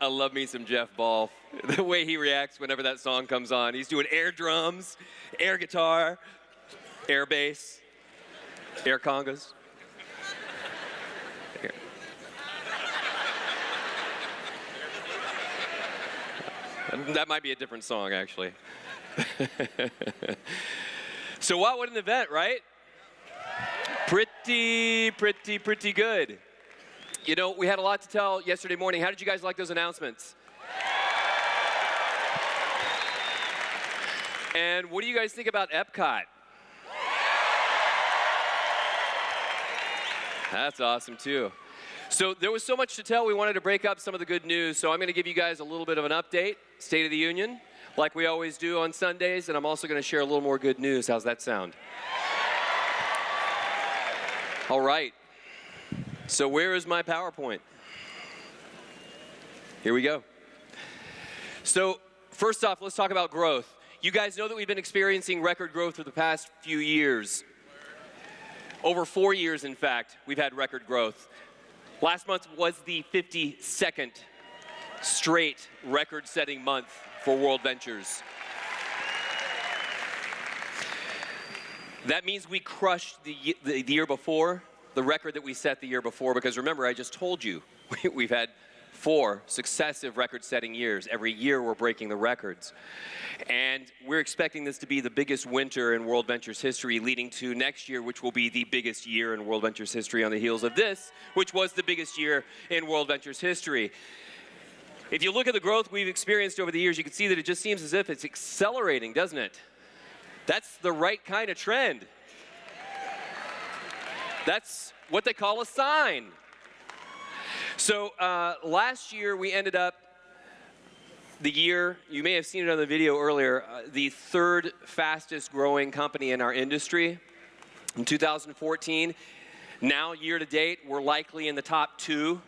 I love me some Jeff Ball. The way he reacts whenever that song comes on. He's doing air drums, air guitar, air bass, air congas. That might be a different song, actually. So what an event, right? Pretty good. You know, we had a lot to tell yesterday morning. How did you guys like those announcements? And what do you guys think about Epcot? That's awesome, too. So there was so much to tell, we wanted to break up some of the good news. So I'm going to give you guys a little bit of an update, State of the Union, like we always do on Sundays. And I'm also going to share a little more good news. How's that sound? All right. So where is my PowerPoint? Here we go. So first off, let's talk about growth. You guys know that we've been experiencing record growth for the past few years. Over 4 years, in fact, we've had record growth. Last month was the 52nd straight record-setting month for WorldVentures. That means we crushed the year before, the record that we set the year before, because remember, I just told you, we've had 4 successive record-setting years. Every year we're breaking the records. And we're expecting this to be the biggest winter in WorldVentures history, leading to next year, which will be the biggest year in WorldVentures history on the heels of this, which was the biggest year in WorldVentures history. If you look at the growth we've experienced over the years, you can see that it just seems as if it's accelerating, doesn't it? That's the right kind of trend. That's what they call a sign. So last year we ended up the year, you may have seen it on the video earlier, the 3rd fastest growing company in our industry in 2014. Now, year to date, we're likely in the top 2.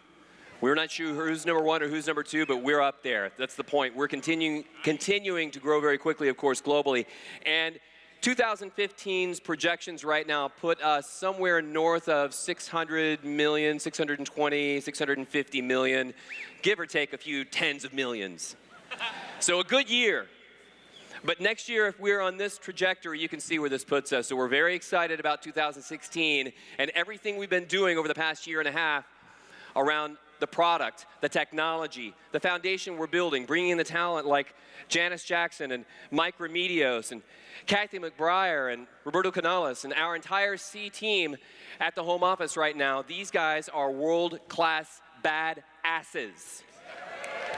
We're not sure who's number 1 or who's number 2, but we're up there. That's the point. We're continuing to grow very quickly, of course, globally. And 2015's projections right now put us somewhere north of 600 million, 620, 650 million, give or take a few tens of millions. So a good year. But next year, if we're on this trajectory, you can see where this puts us. So we're very excited about 2016 and everything we've been doing over the past year and a half around the product, the technology, the foundation we're building, bringing in the talent like Janice Jackson and Mike Remedios and Kathy McBriar and Roberto Canales and our entire C team at the home office right now. These guys are world-class bad asses.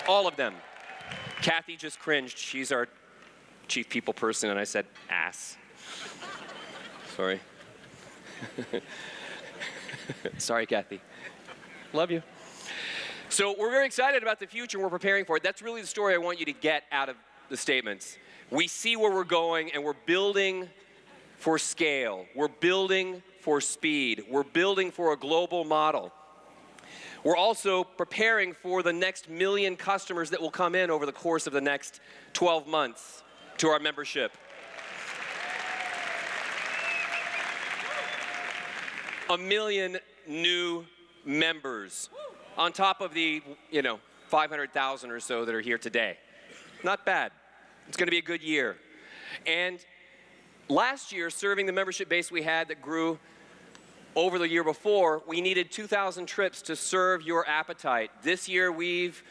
All of them. Kathy just cringed. She's our chief people person, and I said, ass. Sorry. Sorry, Kathy. Love you. So we're very excited about the future, and we're preparing for it. That's really the story I want you to get out of the statements. We see where we're going, and we're building for scale. We're building for speed. We're building for a global model. We're also preparing for the next 1 million customers that will come in over the course of the next 12 months to our membership. 1 million new members on top of the, 500,000 or so that are here today. Not bad. It's going to be a good year. And last year, serving the membership base we had that grew over the year before, we needed 2,000 trips to serve your appetite. This year, we've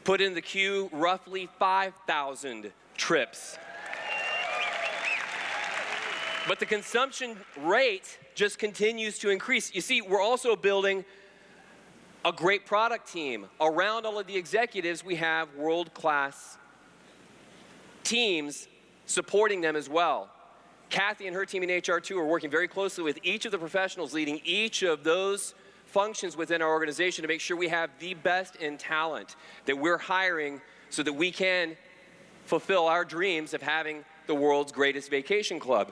put in the queue roughly 5,000 trips. But the consumption rate just continues to increase. You see, we're also building a great product team. Around all of the executives, we have world-class teams supporting them as well. Kathy and her team in HR2 are working very closely with each of the professionals leading each of those functions within our organization to make sure we have the best in talent that we're hiring so that we can fulfill our dreams of having the world's greatest vacation club.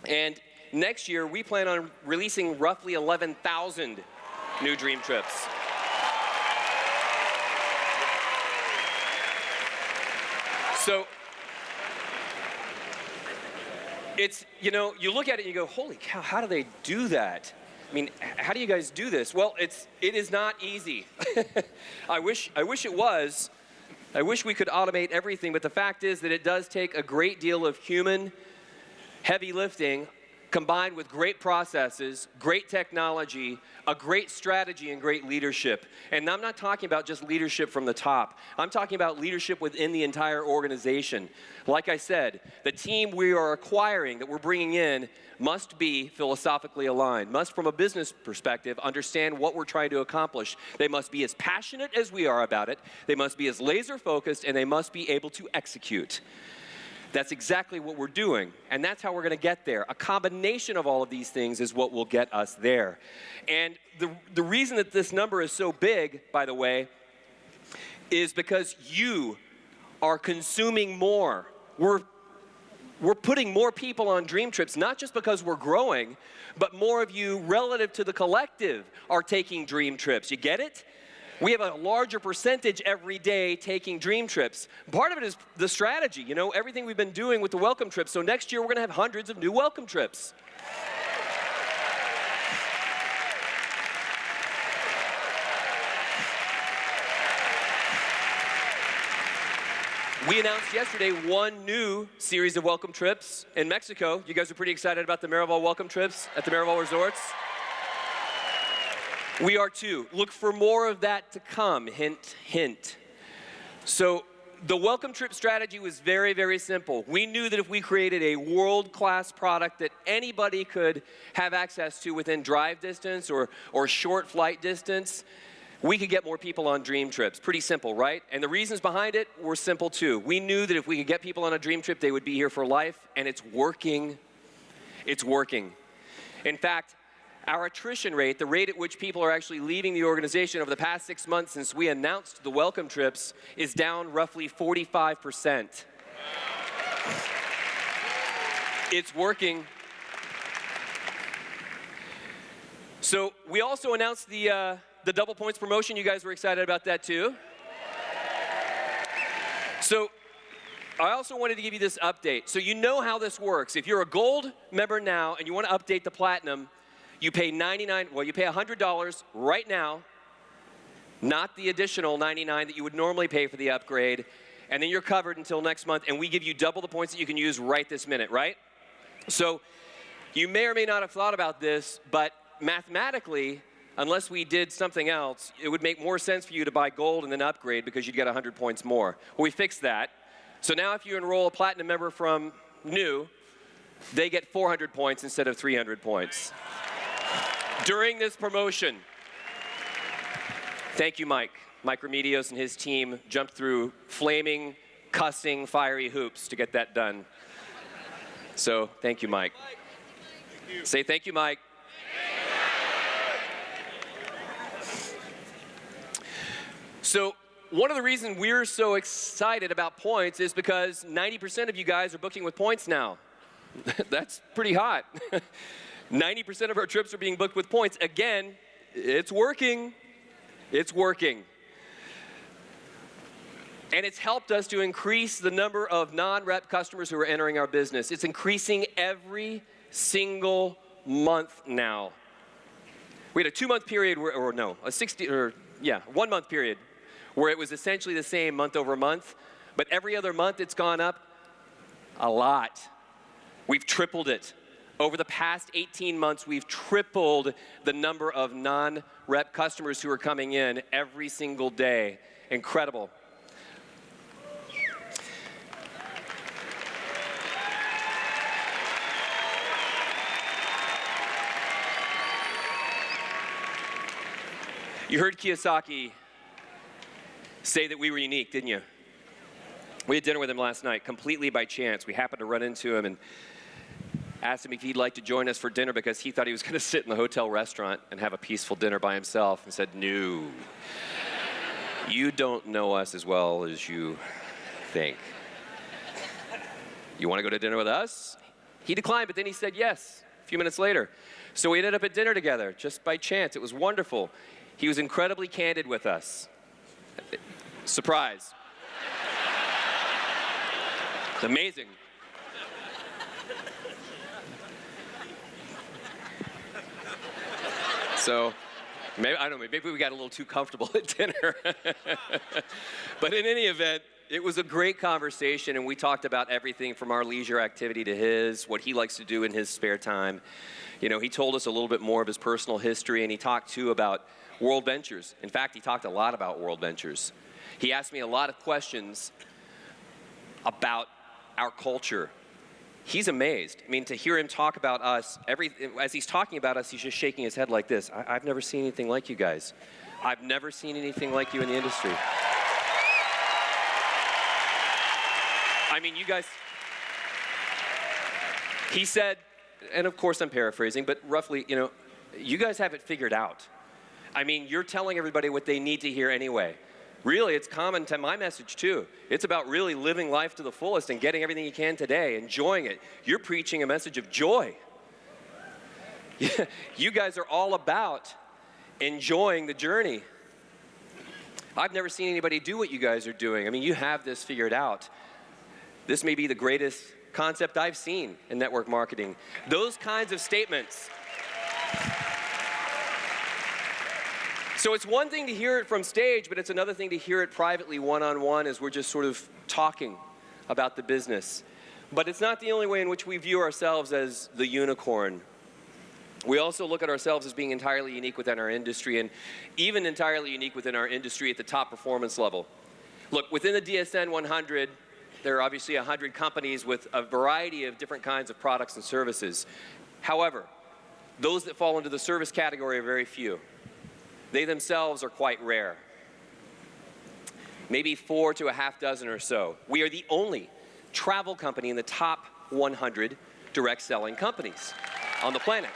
And next year, we plan on releasing roughly 11,000 new dream trips. So, it's, you look at it and you go, holy cow, how do they do that? I mean, how do you guys do this? Well, it is not easy. I wish it was. I wish we could automate everything, but the fact is that it does take a great deal of human heavy lifting combined with great processes, great technology, a great strategy, and great leadership. And I'm not talking about just leadership from the top. I'm talking about leadership within the entire organization. Like I said, the team we are acquiring, that we're bringing in, must be philosophically aligned, must, from a business perspective, understand what we're trying to accomplish. They must be as passionate as we are about it, they must be as laser focused, and they must be able to execute. That's exactly what we're doing, and that's how we're going to get there. A combination of all of these things is what will get us there. And the reason that this number is so big, by the way, is because you are consuming more. We're putting more people on dream trips, not just because we're growing, but more of you relative to the collective are taking dream trips. You get it? We have a larger percentage every day taking dream trips. Part of it is the strategy, you know, everything we've been doing with the welcome trips. So next year we're going to have hundreds of new welcome trips. We announced yesterday one new series of welcome trips in Mexico. You guys are pretty excited about the Miraval welcome trips at the Miraval Resorts? We are too. Look for more of that to come, hint, hint. So the welcome trip strategy was very, very simple. We knew that if we created a world-class product that anybody could have access to within drive distance or short flight distance, we could get more people on dream trips. Pretty simple, right? And the reasons behind it were simple too. We knew that if we could get people on a dream trip, they would be here for life, and it's working. It's working. In fact, our attrition rate, the rate at which people are actually leaving the organization over the past 6 months since we announced the welcome trips, is down roughly 45%. It's working. So we also announced the double points promotion. You guys were excited about that too. So I also wanted to give you this update. So you know how this works. If you're a gold member now and you want to update to platinum, you pay $100 right now, not the additional $99 that you would normally pay for the upgrade, and then you're covered until next month, and we give you double the points that you can use right this minute, right? So you may or may not have thought about this, but mathematically, unless we did something else, it would make more sense for you to buy gold and then upgrade because you'd get 100 points more. Well, we fixed that. So now if you enroll a platinum member from new, they get 400 points instead of 300 points. During this promotion, thank you, Mike. Mike Remedios and his team jumped through flaming, cussing, fiery hoops to get that done. So thank you, Mike. Thank you. Say thank you, Mike. So one of the reasons we're so excited about points is because 90% of you guys are booking with points now. That's pretty hot. 90% of our trips are being booked with points. Again, it's working. It's working. And it's helped us to increase the number of non-rep customers who are entering our business. It's increasing every single month now. We had a 2-month period where, 1 month period where it was essentially the same month over month, but every other month it's gone up a lot. We've tripled it. Over the past 18 months, we've tripled the number of non-rep customers who are coming in every single day. Incredible. You heard Kiyosaki say that we were unique, didn't you? We had dinner with him last night, completely by chance. We happened to run into him and asked him if he'd like to join us for dinner because he thought he was going to sit in the hotel restaurant and have a peaceful dinner by himself, and said, no, you don't know us as well as you think. You want to go to dinner with us? He declined, but then he said yes a few minutes later. So we ended up at dinner together, just by chance. It was wonderful. He was incredibly candid with us. Surprise. It's amazing. So maybe, I don't know, maybe we got a little too comfortable at dinner. But in any event, it was a great conversation, and we talked about everything from our leisure activity to his, what he likes to do in his spare time. You know, he told us a little bit more of his personal history, and he talked too about WorldVentures. In fact, he talked a lot about WorldVentures. He asked me a lot of questions about our culture. He's amazed. I mean, to hear him talk about us, as he's talking about us, he's just shaking his head like this. I've never seen anything like you guys. I've never seen anything like you in the industry. I mean, you guys, he said, and of course I'm paraphrasing, but roughly, you know, you guys have it figured out. I mean, you're telling everybody what they need to hear anyway. Really, it's common to my message too. It's about really living life to the fullest and getting everything you can today, enjoying it. You're preaching a message of joy. You guys are all about enjoying the journey. I've never seen anybody do what you guys are doing. I mean, you have this figured out. This may be the greatest concept I've seen in network marketing. Those kinds of statements. So it's one thing to hear it from stage, but it's another thing to hear it privately, one-on-one, as we're just sort of talking about the business. But it's not the only way in which we view ourselves as the unicorn. We also look at ourselves as being entirely unique within our industry, and even entirely unique within our industry at the top performance level. Look, within the DSN 100, there are obviously 100 companies with a variety of different kinds of products and services. However, those that fall into the service category are very few. They themselves are quite rare. Maybe 4 to a half dozen or so. We are the only travel company in the top 100 direct selling companies on the planet.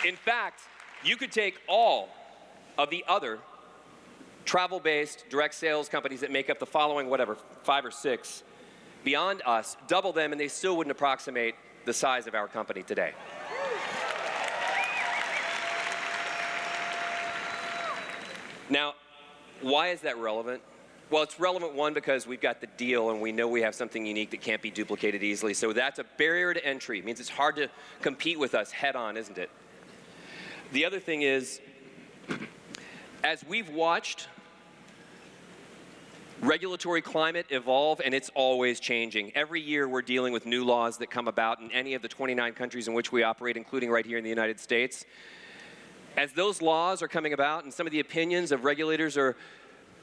In fact, you could take all of the other travel-based direct sales companies that make up the following, whatever, 5 or 6, beyond us, double them, and they still wouldn't approximate the size of our company today. Now, why is that relevant? Well, it's relevant, one, because we've got the deal and we know we have something unique that can't be duplicated easily. So that's a barrier to entry. It means it's hard to compete with us head on, isn't it? The other thing is, as we've watched regulatory climate evolve, and it's always changing. Every year we're dealing with new laws that come about in any of the 29 countries in which we operate, including right here in the United States. As those laws are coming about and some of the opinions of regulators are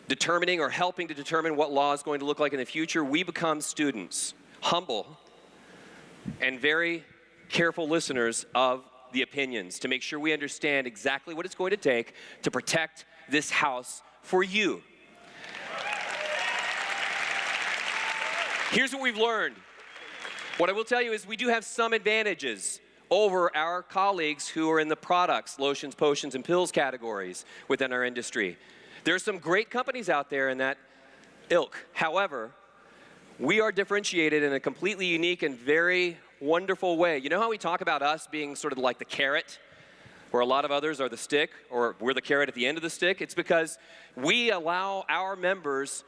determining or helping to determine what law is going to look like in the future, we become students, humble, and very careful listeners of the opinions to make sure we understand exactly what it's going to take to protect this house for you. Here's what we've learned. What I will tell you is we do have some advantages over our colleagues who are in the products, lotions, potions, and pills categories within our industry. There are some great companies out there in that ilk. However, we are differentiated in a completely unique and very wonderful way. You know how we talk about us being sort of like the carrot, where a lot of others are the stick, or we're the carrot at the end of the stick? It's because we allow our members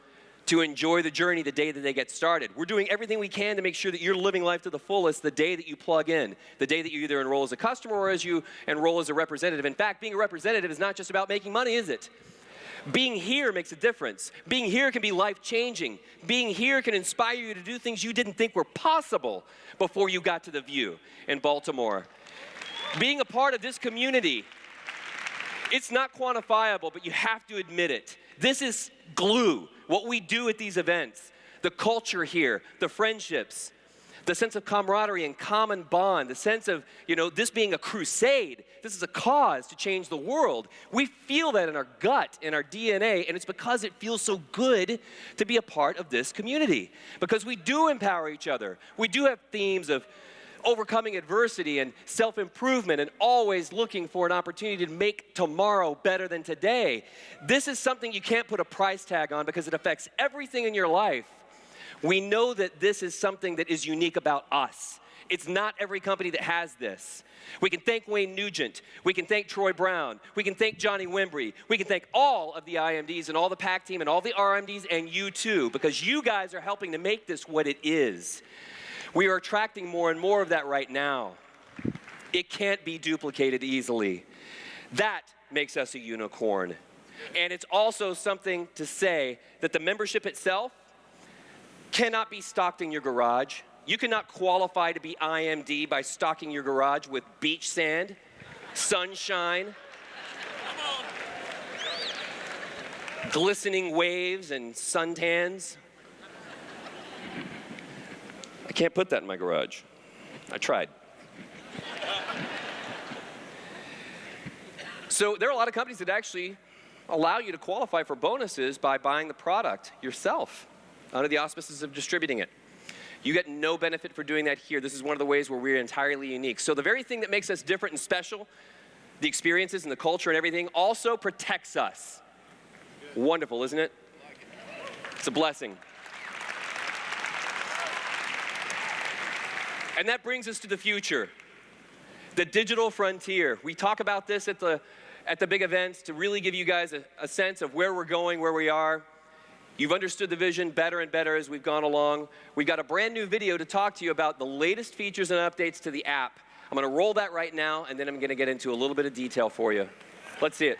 to enjoy the journey the day that they get started. We're doing everything we can to make sure that you're living life to the fullest the day that you plug in, the day that you either enroll as a customer or as you enroll as a representative. In fact, being a representative is not just about making money, is it? Being here makes a difference. Being here can be life-changing. Being here can inspire you to do things you didn't think were possible before you got to the View in Baltimore. Being a part of this community, it's not quantifiable, but you have to admit it. This is glue. What we do at these events, the culture here, the friendships, the sense of camaraderie and common bond, the sense of, this being a crusade. This is a cause to change the world. We feel that in our gut, in our DNA, and it's because it feels so good to be a part of this community. Because we do empower each other. We do have themes of overcoming adversity and self-improvement and always looking for an opportunity to make tomorrow better than today. This is something you can't put a price tag on because it affects everything in your life. We know that this is something that is unique about us. It's not every company that has this. We can thank Wayne Nugent. We can thank Troy Brown. We can thank Johnny Wimbrey. We can thank all of the IMDs and all the PAC team and all the RMDs and you too, because you guys are helping to make this what it is. We are attracting more and more of that right now. It can't be duplicated easily. That makes us a unicorn. And it's also something to say that the membership itself cannot be stocked in your garage. You cannot qualify to be IMD by stocking your garage with beach sand, sunshine, glistening waves, and suntans. I can't put that in my garage. I tried. So there are a lot of companies that actually allow you to qualify for bonuses by buying the product yourself under the auspices of distributing it. You get no benefit for doing that here. This is one of the ways where we're entirely unique. So the very thing that makes us different and special, the experiences and the culture and everything, also protects us. Wonderful, isn't it? It's a blessing. And that brings us to the future, the digital frontier. We talk about this at the big events to really give you guys a sense of where we're going, where we are. You've understood the vision better and better as we've gone along. We've got a brand new video to talk to you about the latest features and updates to the app. I'm going to roll that right now, and then I'm going to get into a little bit of detail for you. Let's see it.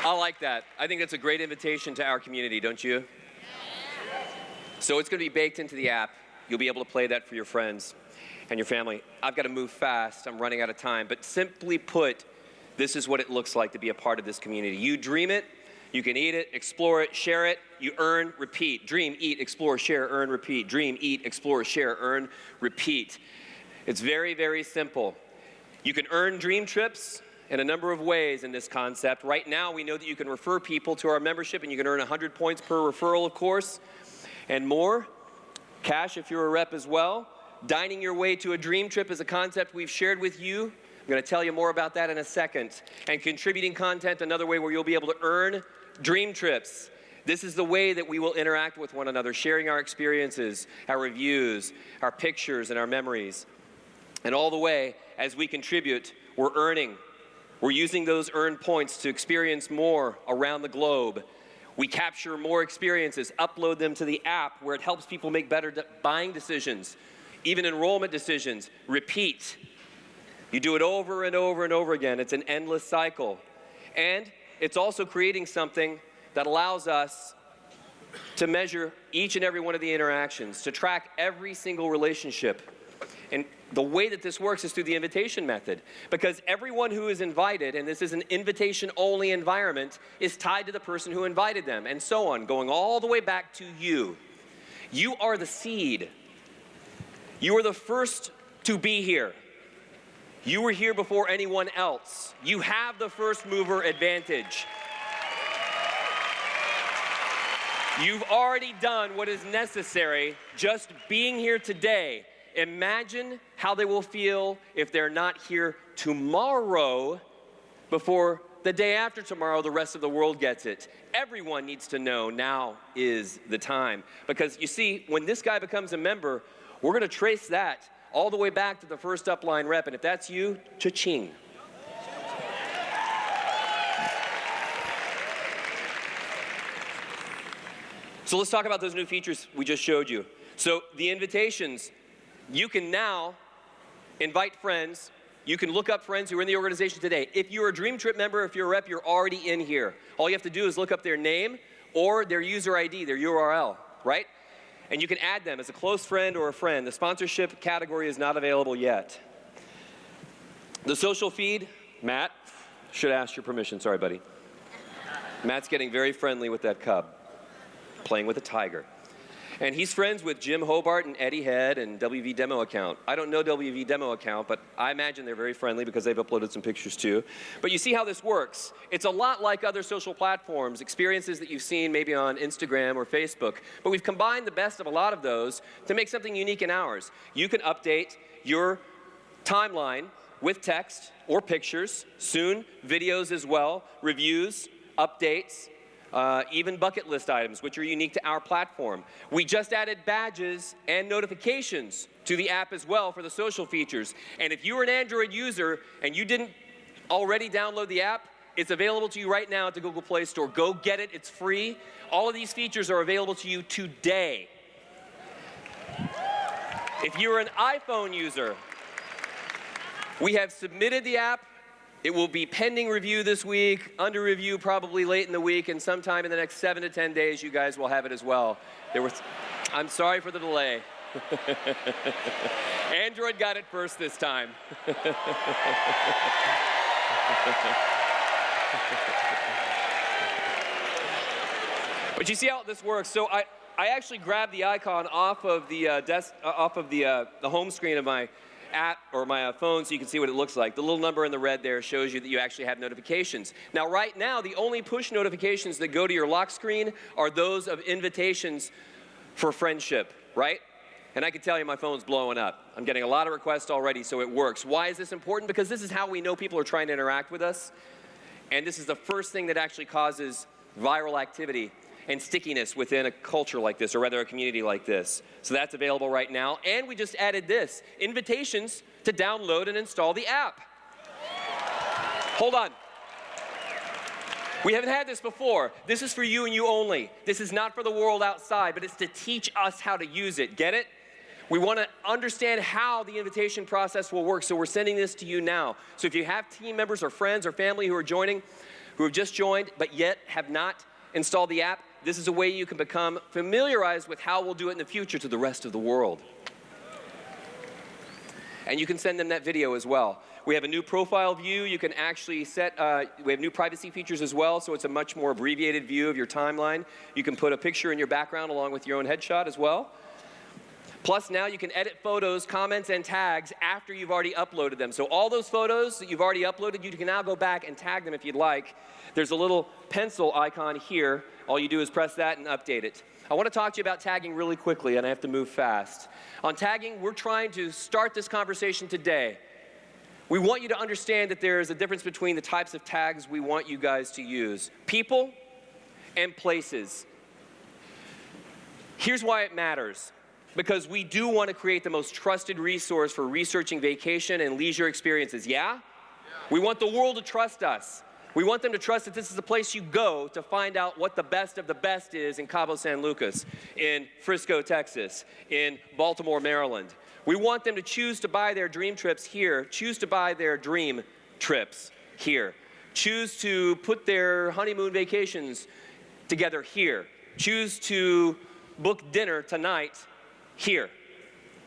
I like that. I think that's a great invitation to our community, don't you? So it's going to be baked into the app. You'll be able to play that for your friends and your family. I've got to move fast. I'm running out of time. But simply put, this is what it looks like to be a part of this community. You dream it. You can eat it, explore it, share it. You earn, repeat. Dream, eat, explore, share, earn, repeat. Dream, eat, explore, share, earn, repeat. It's very, very simple. You can earn dream trips in a number of ways in this concept. Right now, we know that you can refer people to our membership, and you can earn 100 points per referral, of course, and more. Cash if you're a rep as well. Dining your way to a dream trip is a concept we've shared with you. I'm going to tell you more about that in a second. And contributing content, another way where you'll be able to earn dream trips. This is the way that we will interact with one another, sharing our experiences, our reviews, our pictures, and our memories. And all the way, as we contribute, we're earning. We're using those earned points to experience more around the globe. We capture more experiences, upload them to the app where it helps people make better buying decisions, even enrollment decisions. Repeat. You do it over and over and over again. It's an endless cycle. And it's also creating something that allows us to measure each and every one of the interactions, to track every single relationship. And the way that this works is through the invitation method, because everyone who is invited, and this is an invitation-only environment, is tied to the person who invited them, and so on, going all the way back to you. You are the seed. You are the first to be here. You were here before anyone else. You have the first mover advantage. You've already done what is necessary just being here today. Imagine how they will feel if they're not here tomorrow before the day after tomorrow the rest of the world gets it. Everyone needs to know now is the time. Because you see, when this guy becomes a member, we're going to trace that all the way back to the first upline rep. And if that's you, cha-ching. So let's talk about those new features we just showed you. So the invitations, you can now invite friends. You can look up friends who are in the organization today. If you're a Dream Trip member, if you're a rep, you're already in here. All you have to do is look up their name or their user ID, their URL, right? And you can add them as a close friend or a friend. The sponsorship category is not available yet. The social feed, Matt, should ask your permission. Sorry, buddy. Matt's getting very friendly with that cub, playing with a tiger. And he's friends with Jim Hobart and Eddie Head and WV Demo Account. I don't know WV Demo Account, but I imagine they're very friendly because they've uploaded some pictures too. But you see how this works. It's a lot like other social platforms, experiences that you've seen maybe on Instagram or Facebook. But we've combined the best of a lot of those to make something unique in ours. You can update your timeline with text or pictures, soon videos as well, reviews, updates, even bucket list items, which are unique to our platform. We just added badges and notifications to the app as well for the social features. And if you're an Android user and you didn't already download the app, it's available to you right now at the Google Play Store. Go get it, it's free. All of these features are available to you today. If you're an iPhone user, we have submitted the app. It will be pending review this week, under review probably late in the week, and sometime in the next 7 to 10 days, you guys will have it as well. I'm sorry for the delay. Android got it first this time. But you see how this works. So I actually grabbed the icon off of the home screen of my app or my phone so you can see what it looks like. The little number in the red there shows you that you actually have notifications. Now right now the only push notifications that go to your lock screen are those of invitations for friendship, right? And I can tell you my phone's blowing up. I'm getting a lot of requests already, so it works. Why is this important? Because this is how we know people are trying to interact with us, and this is the first thing that actually causes viral activity and stickiness within a culture like this, or rather a community like this. So that's available right now. And we just added this, invitations to download and install the app. Hold on. We haven't had this before. This is for you and you only. This is not for the world outside, but it's to teach us how to use it. Get it? We want to understand how the invitation process will work, so we're sending this to you now. So if you have team members or friends or family who are joining, who have just joined, but yet have not installed the app, this is a way you can become familiarized with how we'll do it in the future to the rest of the world. And you can send them that video as well. We have a new profile view. You can actually set, we have new privacy features as well, so it's a much more abbreviated view of your timeline. You can put a picture in your background along with your own headshot as well. Plus now you can edit photos, comments, and tags after you've already uploaded them. So all those photos that you've already uploaded, you can now go back and tag them if you'd like. There's a little pencil icon here. All you do is press that and update it. I want to talk to you about tagging really quickly, and I have to move fast. On tagging, we're trying to start this conversation today. We want you to understand that there is a difference between the types of tags we want you guys to use. People and places. Here's why it matters. Because we do want to create the most trusted resource for researching vacation and leisure experiences, yeah? We want the world to trust us. We want them to trust that this is the place you go to find out what the best of the best is in Cabo San Lucas, in Frisco, Texas, in Baltimore, Maryland. We want them to choose to buy their dream trips here, choose to buy their dream trips here, choose to put their honeymoon vacations together here, choose to book dinner tonight here.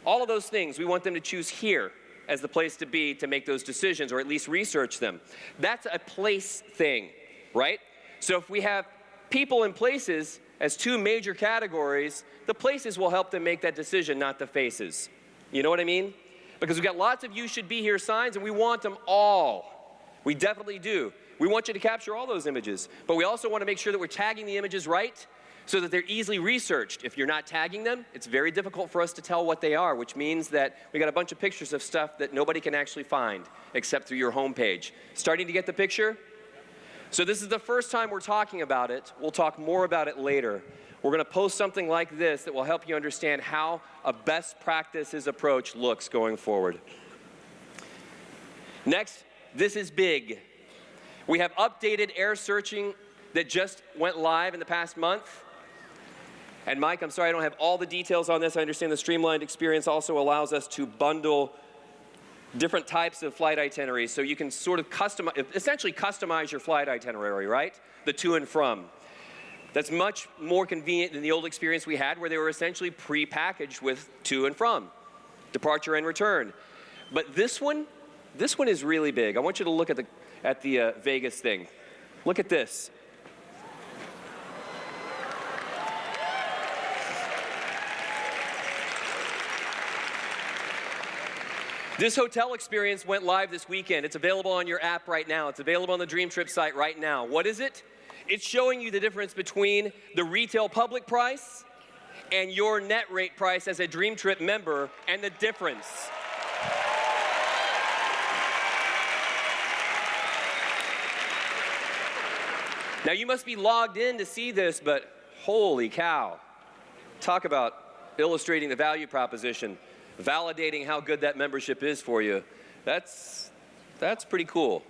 All of those things, we want them to choose here as the place to be to make those decisions, or at least research them. That's a place thing, right? So if we have people and places as two major categories, the places will help them make that decision, not the faces. You know what I mean? Because we've got lots of you should be here signs, and we want them all. We definitely do. We want you to capture all those images, but we also want to make sure that we're tagging the images right, so that they're easily researched. If you're not tagging them, it's very difficult for us to tell what they are, which means that we got a bunch of pictures of stuff that nobody can actually find except through your homepage. Starting to get the picture? So this is the first time we're talking about it. We'll talk more about it later. We're going to post something like this that will help you understand how a best practices approach looks going forward. Next, this is big. We have updated air searching that just went live in the past month. And Mike, I'm sorry I don't have all the details on this. I understand the streamlined experience also allows us to bundle different types of flight itineraries, so you can sort of essentially customize your flight itinerary, right? The to and from. That's much more convenient than the old experience we had where they were essentially pre-packaged with to and from, departure and return. But this one is really big. I want you to look at the Vegas thing. Look at this. This hotel experience went live this weekend. It's available on your app right now. It's available on the Dream Trip site right now. What is it? It's showing you the difference between the retail public price and your net rate price as a Dream Trip member, and the difference. Now you must be logged in to see this, but holy cow. Talk about illustrating the value proposition, validating how good that membership is for you. That's pretty cool.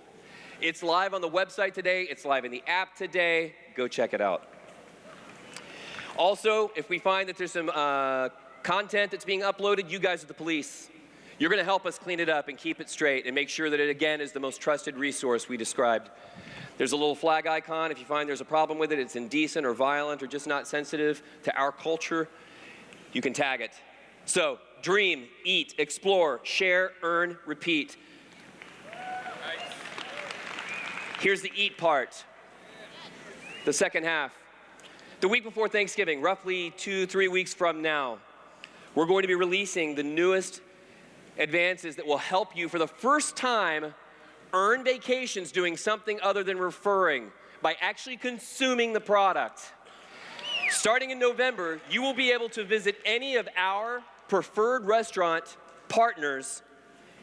It's live on the website today. It's live in the app today. Go check it out. Also, if we find that there's some content that's being uploaded, you guys are the police. You're going to help us clean it up and keep it straight and make sure that it, again, is the most trusted resource we described. There's a little flag icon. If you find there's a problem with it, it's indecent or violent or just not sensitive to our culture, you can tag it. So, dream, eat, explore, share, earn, repeat. Nice. Here's the eat part, the second half. The week before Thanksgiving, roughly 2-3 weeks from now, we're going to be releasing the newest advances that will help you for the first time earn vacations doing something other than referring, by actually consuming the product. Starting in November, you will be able to visit any of our preferred restaurant partners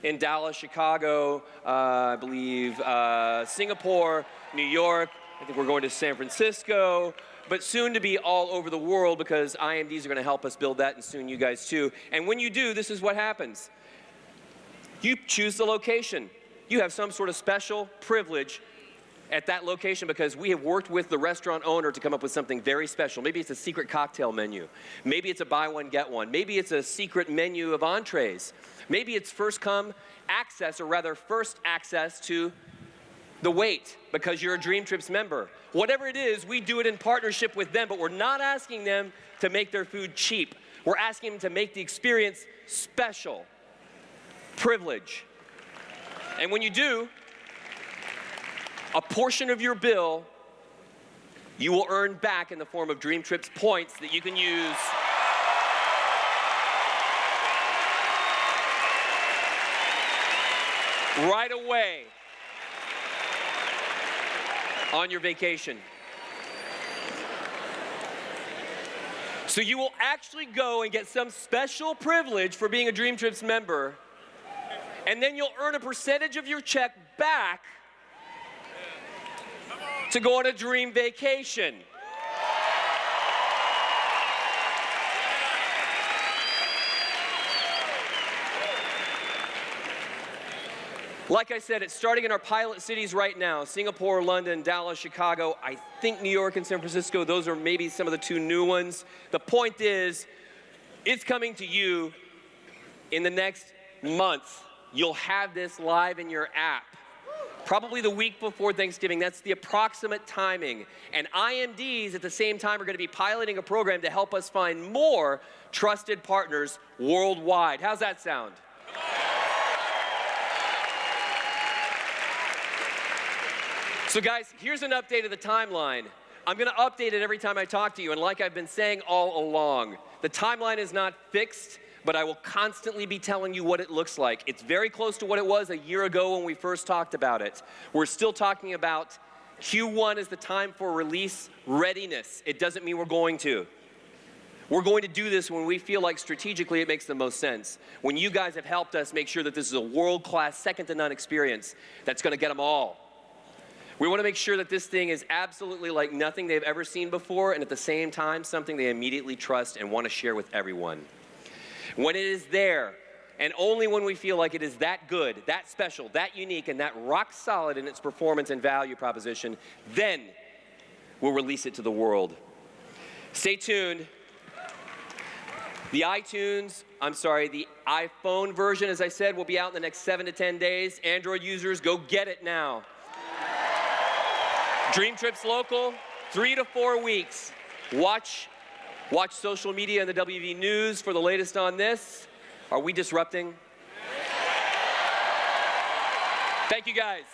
in Dallas, Chicago, I believe Singapore, New York. I think we're going to San Francisco, but soon to be all over the world, because IMDs are going to help us build that, and soon you guys too. And when you do, this is what happens. You choose the location. You have some sort of special privilege at that location because we have worked with the restaurant owner to come up with something very special. Maybe it's a secret cocktail menu. Maybe it's a buy one, get one. Maybe it's a secret menu of entrees. Maybe it's first come access, or rather first access to the wait because you're a Dream Trips member. Whatever it is, we do it in partnership with them, but we're not asking them to make their food cheap. We're asking them to make the experience special. Privilege. And when you do, a portion of your bill you will earn back in the form of Dream Trips points that you can use right away on your vacation. So you will actually go and get some special privilege for being a Dream Trips member, and then you'll earn a percentage of your check back to go on a dream vacation. Like I said, it's starting in our pilot cities right now: Singapore, London, Dallas, Chicago. I think New York and San Francisco, those are maybe some of the 2 new ones. The point is, it's coming to you in the next month. You'll have this live in your app. Probably the week before Thanksgiving. That's the approximate timing. And IMDs at the same time are going to be piloting a program to help us find more trusted partners worldwide. How's that sound? So guys, here's an update of the timeline. I'm going to update it every time I talk to you, and like I've been saying all along, the timeline is not fixed, but I will constantly be telling you what it looks like. It's very close to what it was a year ago when we first talked about it. We're still talking about Q1 is the time for release readiness. It doesn't mean we're going to. We're going to do this when we feel like strategically it makes the most sense. When you guys have helped us make sure that this is a world-class, second-to-none experience that's going to get them all. We want to make sure that this thing is absolutely like nothing they've ever seen before, and at the same time, something they immediately trust and want to share with everyone. When it is there, and only when we feel like it is that good, that special, that unique, and that rock solid in its performance and value proposition, then we'll release it to the world. Stay tuned. The iPhone version, as I said, will be out in the next 7 to 10 days. Android users, go get it now. Dream Trips Local, 3 to 4 weeks. Watch social media and the WV News for the latest on this. Are we disrupting? Thank you, guys.